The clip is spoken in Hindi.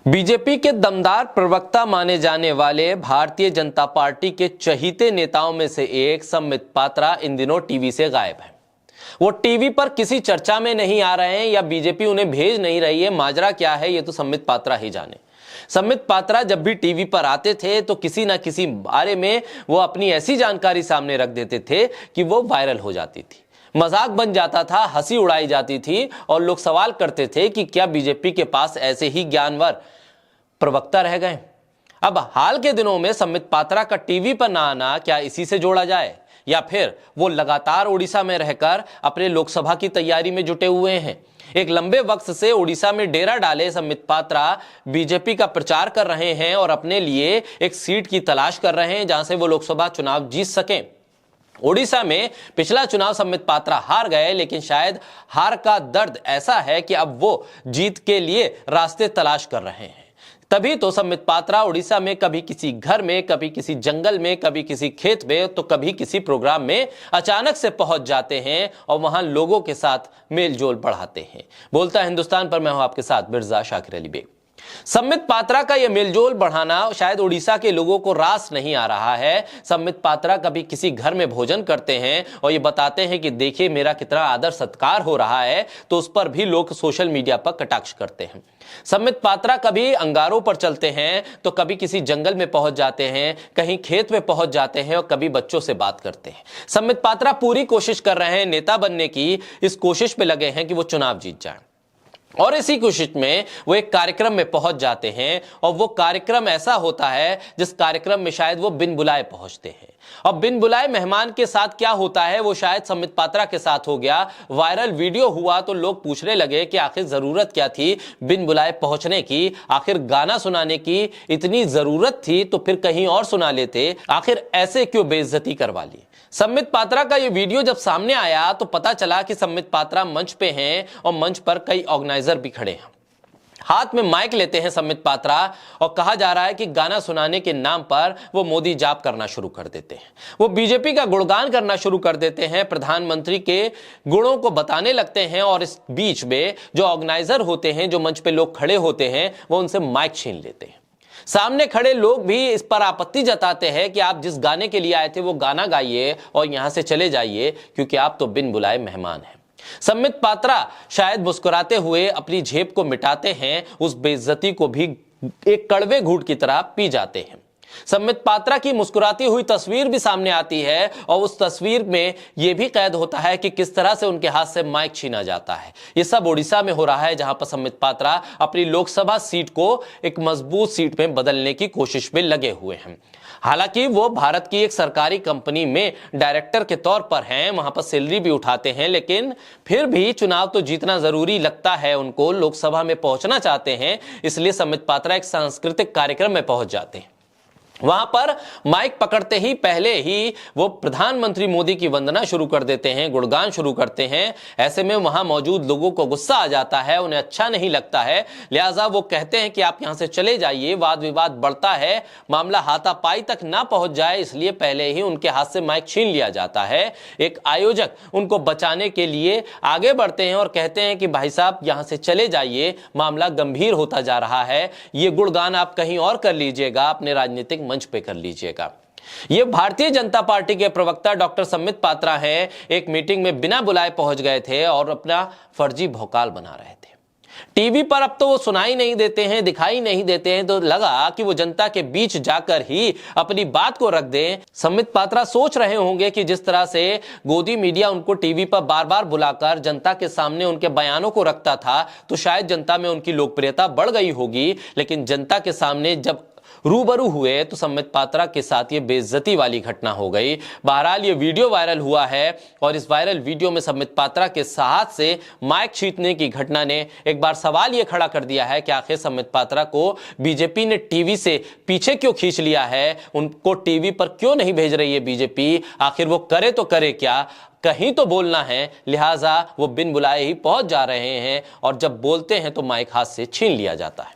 बीजेपी के दमदार प्रवक्ता माने जाने वाले भारतीय जनता पार्टी के चहीते नेताओं में से एक संबित पात्रा इन दिनों टीवी से गायब है। वो टीवी पर किसी चर्चा में नहीं आ रहे हैं या बीजेपी उन्हें भेज नहीं रही है। माजरा क्या है ये तो संबित पात्रा ही जाने। संबित पात्रा जब भी टीवी पर आते थे तो किसी ना किसी बारे में वो अपनी ऐसी जानकारी सामने रख देते थे कि वो वायरल हो जाती थी, मजाक बन जाता था, हंसी उड़ाई जाती थी और लोग सवाल करते थे कि क्या बीजेपी के पास ऐसे ही ज्ञानवर प्रवक्ता रह गए। अब हाल के दिनों में संबित पात्रा का टीवी पर ना आना क्या इसी से जोड़ा जाए या फिर वो लगातार उड़ीसा में रहकर अपने लोकसभा की तैयारी में जुटे हुए हैं। एक लंबे वक्त से उड़ीसा में डेरा डाले संबित पात्रा बीजेपी का प्रचार कर रहे हैं और अपने लिए एक सीट की तलाश कर रहे हैं जहां से वो लोकसभा चुनाव जीत सकें। ओडिशा में पिछला चुनाव संबित पात्रा हार गए, लेकिन शायद हार का दर्द ऐसा है कि अब वो जीत के लिए रास्ते तलाश कर रहे हैं। तभी तो संबित पात्रा उड़ीसा में कभी किसी घर में, कभी किसी जंगल में, कभी किसी खेत में, तो कभी किसी प्रोग्राम में अचानक से पहुंच जाते हैं और वहां लोगों के साथ मेलजोल बढ़ाते हैं। बोलता हिंदुस्तान पर मैं हूं आपके साथ मिर्जा शाकिर अली बेग। संबित पात्रा का यह मेलजोल बढ़ाना शायद उड़ीसा के लोगों को रास नहीं आ रहा है। संबित पात्रा कभी किसी घर में भोजन करते हैं और ये बताते हैं कि देखिए मेरा कितना आदर सत्कार हो रहा है, तो उस पर भी लोग सोशल मीडिया पर कटाक्ष करते हैं। संबित पात्रा कभी अंगारों पर चलते हैं तो कभी किसी जंगल में पहुंच जाते हैं, कहीं खेत में पहुंच जाते हैं और कभी बच्चों से बात करते हैं। संबित पात्रा पूरी कोशिश कर रहे हैं नेता बनने की, इस कोशिश में लगे हैं कि वो चुनाव जीत जाएं। और इसी कोशिश में वो एक कार्यक्रम में पहुंच जाते हैं और वो कार्यक्रम ऐसा होता है जिस कार्यक्रम में शायद वो बिन बुलाए पहुंचते हैं। और बिन बुलाए मेहमान के साथ क्या होता है वो शायद संबित पात्रा के साथ हो गया। वायरल वीडियो हुआ तो लोग पूछने लगे कि आखिर जरूरत क्या थी बिन बुलाए पहुंचने की, आखिर गाना सुनाने की इतनी जरूरत थी तो फिर कहीं और सुना लेते, आखिर ऐसे क्यों बेइज्जती करवा ली। संबित पात्रा का ये वीडियो जब सामने आया तो पता चला कि संबित पात्रा मंच पे हैं और मंच पर कई ऑर्गेनाइजर भी खड़े हैं। हाथ में माइक लेते हैं संबित पात्रा और कहा जा रहा है कि गाना सुनाने के नाम पर वो मोदी जाप करना शुरू कर देते हैं, वो बीजेपी का गुणगान करना शुरू कर देते हैं, प्रधानमंत्री के गुणों को बताने लगते हैं। और इस बीच में जो ऑर्गेनाइजर होते हैं, जो मंच पे लोग खड़े होते हैं, वो उनसे माइक छीन लेते हैं। सामने खड़े लोग भी इस पर आपत्ति जताते हैं कि आप जिस गाने के लिए आए थे वो गाना गाइए और यहां से चले जाइए, क्योंकि आप तो बिन बुलाए मेहमान हैं। संबित पात्रा शायद मुस्कुराते हुए अपनी झेप को मिटाते हैं, उस बेइज्जती को भी एक कड़वे घूंट की तरह पी जाते हैं। संबित पात्रा की मुस्कुराती हुई तस्वीर भी सामने आती है और उस तस्वीर में यह भी कैद होता है कि किस तरह से उनके हाथ से माइक छीना जाता है। यह सब ओडिशा में हो रहा है, जहां पर संबित पात्रा अपनी लोकसभा सीट को एक मजबूत सीट में बदलने की कोशिश में लगे हुए हैं। हालांकि वो भारत की एक सरकारी कंपनी में डायरेक्टर के तौर पर हैं, वहां पर सैलरी भी उठाते हैं, लेकिन फिर भी चुनाव तो जीतना जरूरी लगता है उनको, लोकसभा में पहुंचना चाहते हैं, इसलिए संबित पात्रा एक सांस्कृतिक कार्यक्रम में पहुंच जाते हैं। वहां पर माइक पकड़ते ही पहले ही वो प्रधानमंत्री मोदी की वंदना शुरू कर देते हैं, गुणगान शुरू करते हैं। ऐसे में वहां मौजूद लोगों को गुस्सा आ जाता है, उन्हें अच्छा नहीं लगता है, लिहाजा वो कहते हैं कि आप यहां से चले जाइए। वाद विवाद बढ़ता है, मामला हाथापाई तक ना पहुंच जाए, इसलिए पहले ही उनके हाथ से माइक छीन लिया जाता है। एक आयोजक उनको बचाने के लिए आगे बढ़ते हैं और कहते हैं कि भाई साहब यहां से चले जाइए, मामला गंभीर होता जा रहा है, ये गुणगान आप कहीं और कर लीजिएगा, अपने राजनीतिक मंच पे कर लीजिएगा। ये भारतीय जनता पार्टी के प्रवक्ता डॉक्टर संबित पात्रा हैं, एक मीटिंग में बिना बुलाए पहुंच गए थे और अपना फर्जी भौकाल बना रहे थे। टीवी पर अब तो वो सुनाई नहीं देते हैं, दिखाई नहीं देते हैं, तो लगा कि वो जनता के बीच जाकर ही अपनी बात को रख दें। संबित पात्रा सोच रहे होंगे कि जिस तरह से गोदी मीडिया उनको टीवी पर बार बार बुलाकर जनता के सामने उनके बयानों को रखता था तो शायद जनता में उनकी लोकप्रियता बढ़ गई होगी, लेकिन जनता के सामने जब रूबरू हुए तो संबित पात्रा के साथ ये बेइज्जती वाली घटना हो गई। बहरहाल ये वीडियो वायरल हुआ है और इस वायरल वीडियो में संबित पात्रा के हाथ से माइक छीनने की घटना ने एक बार सवाल ये खड़ा कर दिया है कि आखिर संबित पात्रा को बीजेपी ने टीवी से पीछे क्यों खींच लिया है, उनको टीवी पर क्यों नहीं भेज रही है बीजेपी, आखिर वो करे तो करे क्या, कहीं तो बोलना है, लिहाजा वो बिन बुलाए ही पहुंच जा रहे हैं और जब बोलते हैं तो माइक हाथ से छीन लिया जाता है।